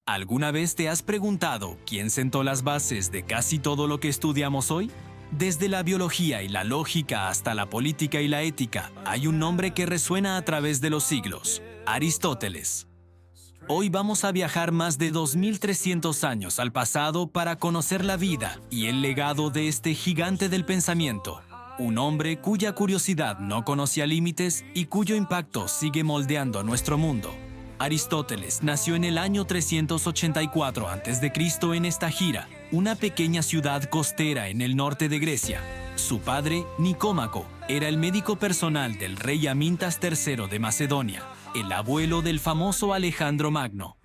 ¿Alguna vez te has preguntado quién sentó las bases de casi todo lo que estudiamos hoy? Desde la biología y la lógica hasta la política y la ética, hay un nombre que resuena a través de los siglos: Aristóteles. Hoy vamos a viajar más de 2300 años al pasado para conocer la vida y el legado de este gigante del pensamiento. Un hombre cuya curiosidad no conocía límites y cuyo impacto sigue moldeando nuestro mundo. Aristóteles nació en el año 384 a.C. en Estagira, una pequeña ciudad costera en el norte de Grecia. Su padre, Nicómaco, era el médico personal del rey Amintas III de Macedonia, el abuelo del famoso Alejandro Magno.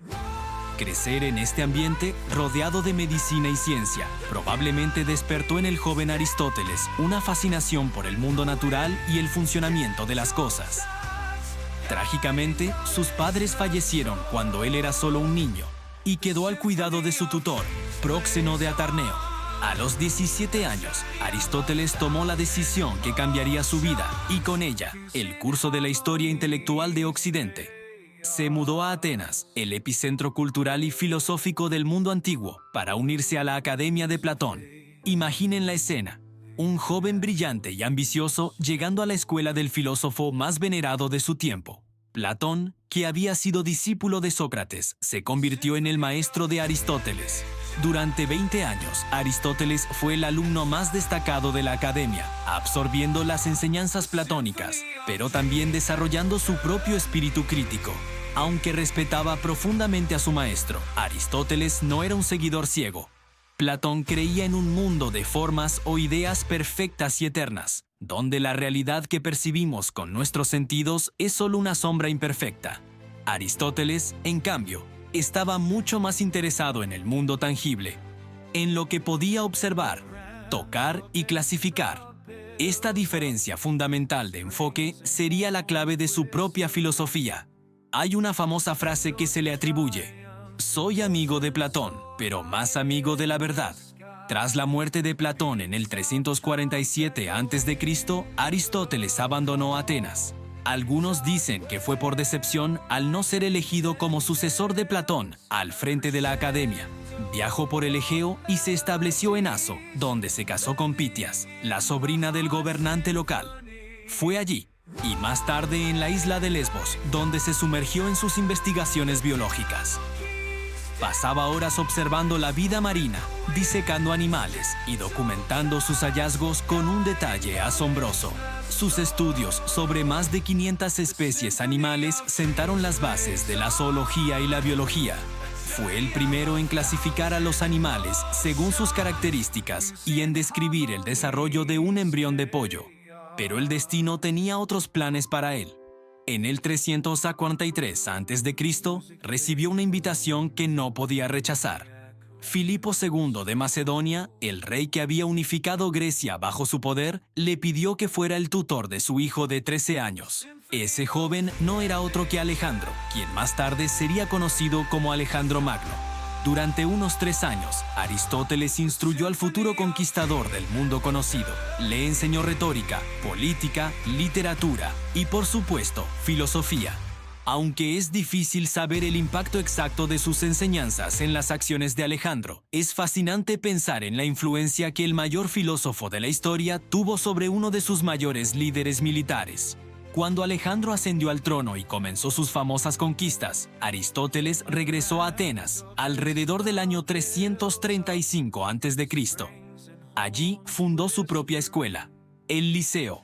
Crecer en este ambiente, rodeado de medicina y ciencia, probablemente despertó en el joven Aristóteles una fascinación por el mundo natural y el funcionamiento de las cosas. Trágicamente, sus padres fallecieron cuando él era solo un niño y quedó al cuidado de su tutor, Próxeno de Atarneo. A los 17 años, Aristóteles tomó la decisión que cambiaría su vida y con ella, el curso de la historia intelectual de Occidente. Se mudó a Atenas, el epicentro cultural y filosófico del mundo antiguo, para unirse a la Academia de Platón. Imaginen la escena: un joven brillante y ambicioso llegando a la escuela del filósofo más venerado de su tiempo. Platón, que había sido discípulo de Sócrates, se convirtió en el maestro de Aristóteles. Durante 20 años, Aristóteles fue el alumno más destacado de la academia, absorbiendo las enseñanzas platónicas, pero también desarrollando su propio espíritu crítico. Aunque respetaba profundamente a su maestro, Aristóteles no era un seguidor ciego. Platón creía en un mundo de formas o ideas perfectas y eternas, donde la realidad que percibimos con nuestros sentidos es solo una sombra imperfecta. Aristóteles, en cambio, estaba mucho más interesado en el mundo tangible, en lo que podía observar, tocar y clasificar. Esta diferencia fundamental de enfoque sería la clave de su propia filosofía. Hay una famosa frase que se le atribuye: «Soy amigo de Platón, pero más amigo de la verdad». Tras la muerte de Platón en el 347 a.C., Aristóteles abandonó Atenas. Algunos dicen que fue por decepción al no ser elegido como sucesor de Platón al frente de la academia. Viajó por el Egeo y se estableció en Aso, donde se casó con Pitias, la sobrina del gobernante local. Fue allí, y más tarde en la isla de Lesbos, donde se sumergió en sus investigaciones biológicas. Pasaba horas observando la vida marina, disecando animales y documentando sus hallazgos con un detalle asombroso. Sus estudios sobre más de 500 especies animales sentaron las bases de la zoología y la biología. Fue el primero en clasificar a los animales según sus características y en describir el desarrollo de un embrión de pollo. Pero el destino tenía otros planes para él. En el 343 a.C., recibió una invitación que no podía rechazar. Filipo II de Macedonia, el rey que había unificado Grecia bajo su poder, le pidió que fuera el tutor de su hijo de 13 años. Ese joven no era otro que Alejandro, quien más tarde sería conocido como Alejandro Magno. Durante unos 3 años, Aristóteles instruyó al futuro conquistador del mundo conocido. Le enseñó retórica, política, literatura y, por supuesto, filosofía. Aunque es difícil saber el impacto exacto de sus enseñanzas en las acciones de Alejandro, es fascinante pensar en la influencia que el mayor filósofo de la historia tuvo sobre uno de sus mayores líderes militares. Cuando Alejandro ascendió al trono y comenzó sus famosas conquistas, Aristóteles regresó a Atenas alrededor del año 335 a.C. Allí fundó su propia escuela, el Liceo.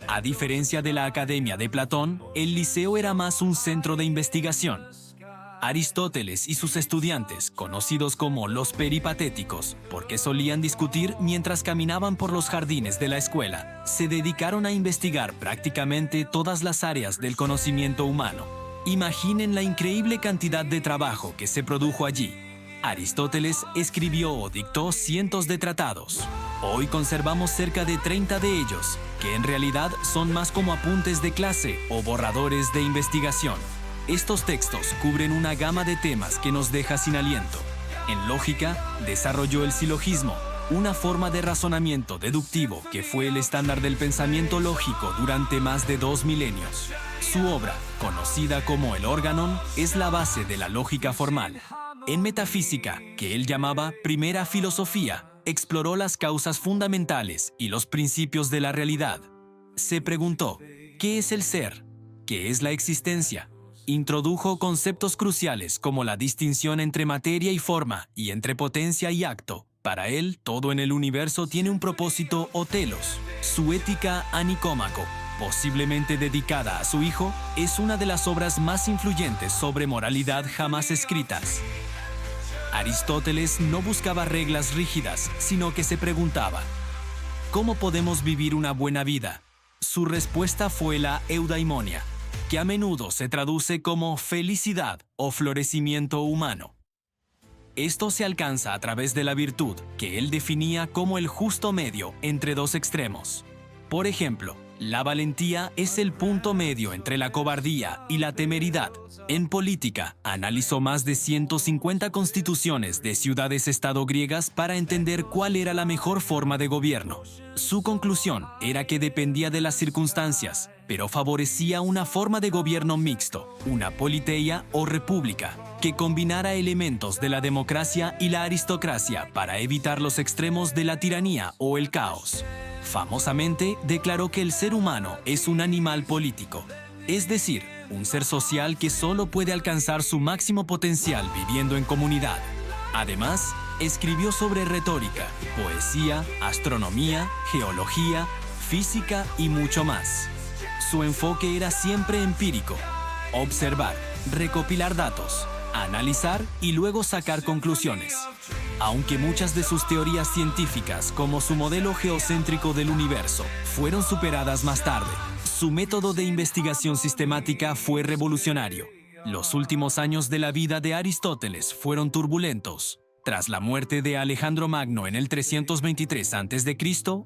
A diferencia de la Academia de Platón, el Liceo era más un centro de investigación. Aristóteles y sus estudiantes, conocidos como los peripatéticos, porque solían discutir mientras caminaban por los jardines de la escuela, se dedicaron a investigar prácticamente todas las áreas del conocimiento humano. Imaginen la increíble cantidad de trabajo que se produjo allí. Aristóteles escribió o dictó cientos de tratados. Hoy conservamos cerca de 30 de ellos, que en realidad son más como apuntes de clase o borradores de investigación. Estos textos cubren una gama de temas que nos deja sin aliento. En lógica, desarrolló el silogismo, una forma de razonamiento deductivo que fue el estándar del pensamiento lógico durante más de 2 milenios. Su obra, conocida como el Organon, es la base de la lógica formal. En metafísica, que él llamaba primera filosofía, exploró las causas fundamentales y los principios de la realidad. Se preguntó, ¿qué es el ser? ¿Qué es la existencia? Introdujo conceptos cruciales como la distinción entre materia y forma y entre potencia y acto. Para él, todo en el universo tiene un propósito o telos. Su Ética a Nicómaco, posiblemente dedicada a su hijo, es una de las obras más influyentes sobre moralidad jamás escritas. Aristóteles no buscaba reglas rígidas, sino que se preguntaba, ¿cómo podemos vivir una buena vida? Su respuesta fue la eudaimonia, que a menudo se traduce como felicidad o florecimiento humano. Esto se alcanza a través de la virtud, que él definía como el justo medio entre dos extremos. Por ejemplo, la valentía es el punto medio entre la cobardía y la temeridad. En política, analizó más de 150 constituciones de ciudades-estado griegas para entender cuál era la mejor forma de gobierno. Su conclusión era que dependía de las circunstancias, pero favorecía una forma de gobierno mixto, una politeia o república, que combinara elementos de la democracia y la aristocracia para evitar los extremos de la tiranía o el caos. Famosamente, declaró que el ser humano es un animal político, es decir, un ser social que solo puede alcanzar su máximo potencial viviendo en comunidad. Además, escribió sobre retórica, poesía, astronomía, geología, física y mucho más. Su enfoque era siempre empírico: observar, recopilar datos, analizar y luego sacar conclusiones. Aunque muchas de sus teorías científicas, como su modelo geocéntrico del universo, fueron superadas más tarde, su método de investigación sistemática fue revolucionario. Los últimos años de la vida de Aristóteles fueron turbulentos. Tras la muerte de Alejandro Magno en el 323 a.C.,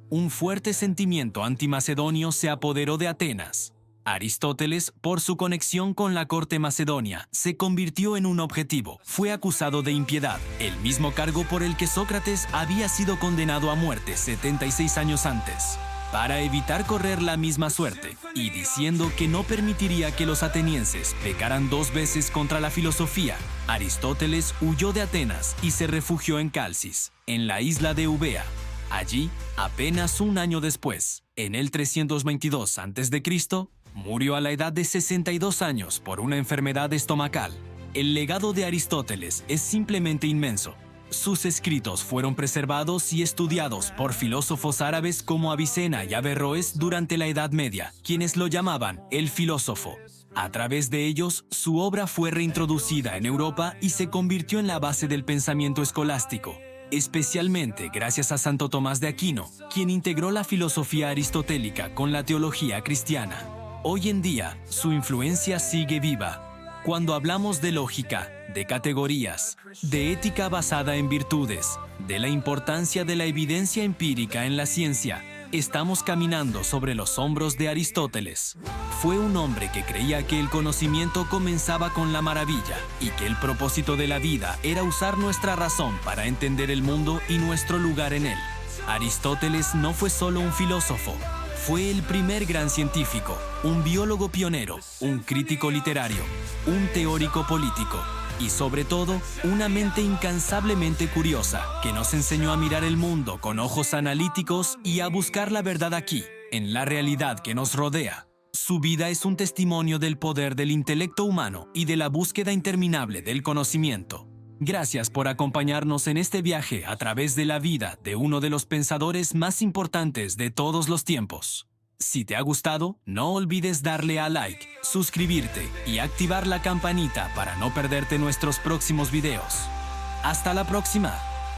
un fuerte sentimiento antimacedonio se apoderó de Atenas. Aristóteles, por su conexión con la corte macedonia, se convirtió en un objetivo. Fue acusado de impiedad, el mismo cargo por el que Sócrates había sido condenado a muerte 76 años antes. Para evitar correr la misma suerte, y diciendo que no permitiría que los atenienses pecaran dos veces contra la filosofía, Aristóteles huyó de Atenas y se refugió en Calcis, en la isla de Eubea. Allí, apenas un año después, en el 322 a.C., murió a la edad de 62 años por una enfermedad estomacal. El legado de Aristóteles es simplemente inmenso. Sus escritos fueron preservados y estudiados por filósofos árabes como Avicena y Averroes durante la Edad Media, quienes lo llamaban el filósofo. A través de ellos, su obra fue reintroducida en Europa y se convirtió en la base del pensamiento escolástico, especialmente gracias a Santo Tomás de Aquino, quien integró la filosofía aristotélica con la teología cristiana. Hoy en día, su influencia sigue viva. Cuando hablamos de lógica, de categorías, de ética basada en virtudes, de la importancia de la evidencia empírica en la ciencia, estamos caminando sobre los hombros de Aristóteles. Fue un hombre que creía que el conocimiento comenzaba con la maravilla y que el propósito de la vida era usar nuestra razón para entender el mundo y nuestro lugar en él. Aristóteles no fue solo un filósofo. Fue el primer gran científico, un biólogo pionero, un crítico literario, un teórico político y, sobre todo, una mente incansablemente curiosa que nos enseñó a mirar el mundo con ojos analíticos y a buscar la verdad aquí, en la realidad que nos rodea. Su vida es un testimonio del poder del intelecto humano y de la búsqueda interminable del conocimiento. Gracias por acompañarnos en este viaje a través de la vida de uno de los pensadores más importantes de todos los tiempos. Si te ha gustado, no olvides darle a like, suscribirte y activar la campanita para no perderte nuestros próximos videos. ¡Hasta la próxima!